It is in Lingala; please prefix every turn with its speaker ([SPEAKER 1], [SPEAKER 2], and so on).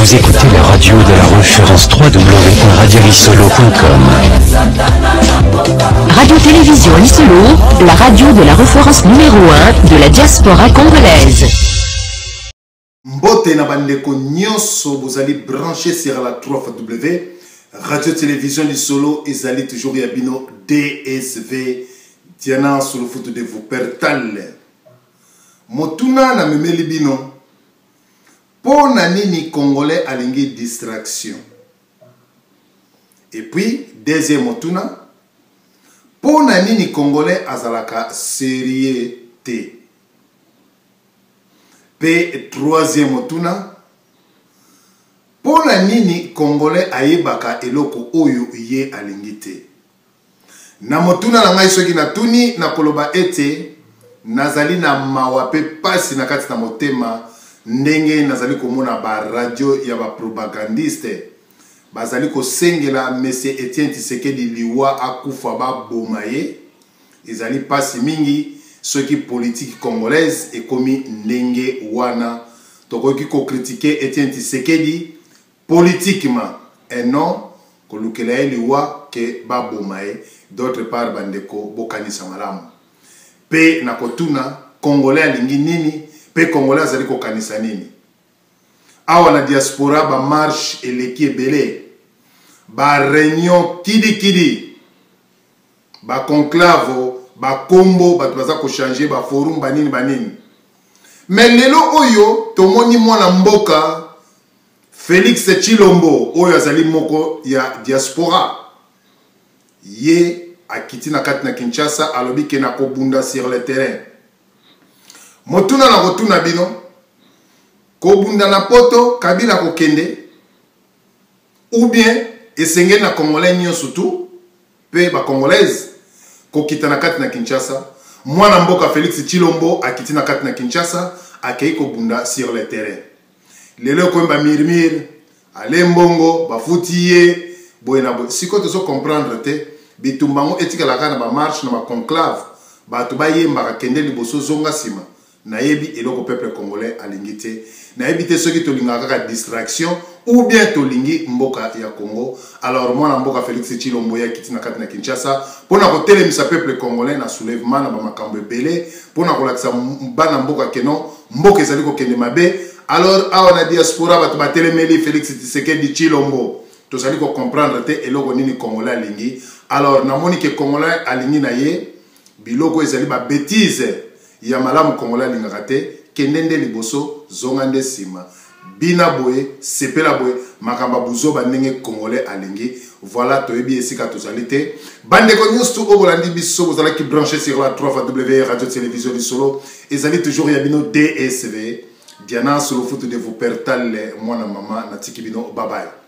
[SPEAKER 1] Vous écoutez la radio de la référence www.radiolisolo.com.
[SPEAKER 2] Radio-Télévision Lisolo, la radio de la référence numéro 1 de la diaspora congolaise.
[SPEAKER 3] Mbote na bandeko nyonso vous allez brancher sur la 3W Radio-Télévision Lisolo ezali toujours yabino DSV Diana sur le foot de vous pertal. Motuna na memeli bino. Pour nani congolais alingi distraction. Et puis deuxième motuna. Pour nani congolais azalaka sérieuxté. P troisième motuna. Pour nani congolais ayebaka eloko oyo ye alingite. Na motuna na ngai soki na tuni na koloba ete nazali na mawape pasi na kati na motema. Ndenge nazali komona ba radio ya ba propagandiste bazali ko sengela monsieur Etienne Tshisekedi liwa akufa ba bomaye ezali pasi mingi soki politique congolaise ekomi ndenge wana tokoki ko critiquer Etienne Tshisekedi politiquement et non ko lukela liwa ke ba bomaye d'autre part bandeko bokanisa malamu pe na kotuna congolais alingi nini pe congolais azali ko kanisa nini awa na diaspora ba marche eleki ebele ba réunion kidi ba conclave ba kombo bato baza ko changer ba forum banini mais lelo oyo tomoni mwana mboka Félix Tshilombo oyo azali moko ya diaspora ye akiti na kati na Kinshasa alobi ke na kobunda sur le terrain. Motuna na rotuna bino kobunda na poto Kabila kokende ou bien esenge na congolais nyo surtout pe ba congolaise kokita na kati na Kinshasa mwana mboka Félix Tshilombo akiti na kati na Kinshasa akei kobunda sur le terrain lelo ko mba mirmir ale mbongo bafutiye boyena bo siko tozo comprendre te bitumbango etika la kana ba marche na ba conclave ba to bayemba ka kende liboso zonga sima nayebi eloko peuple congolais alingité nayebi te soki to lingaka ka distraction ou bien to lingi mboka ya Congo. Alors moi na mboka Félix Tshilombo ya kiti na kati na Kinshasa pona ko telemisa peuple congolais na soulèvement na ba makambo belé pona ko lakisa bana mboka keno mboka ezali ko kende mabe. Alors awa na diaspora ba to ba telemeli Félix Tshisekedi Tshilombo to zali ko comprendre te eloko nini congolais alingi. Alors na moni ke congolais alingi na ye biloko ezali ba bêtise ya malamu congolais alingaka te kendende liboso zongande sima bina boye sepela boye makamba buzoba ndenge congolais alingi. Voilà toyebi esika tozali te bandeko nyonso obolandi biso bozala ki branché sur la 3W Radio-Télévision Lisolo ezali toujours yabino DSV Diana sur le foot de vous pertal mwana mama na tikibino bye bye.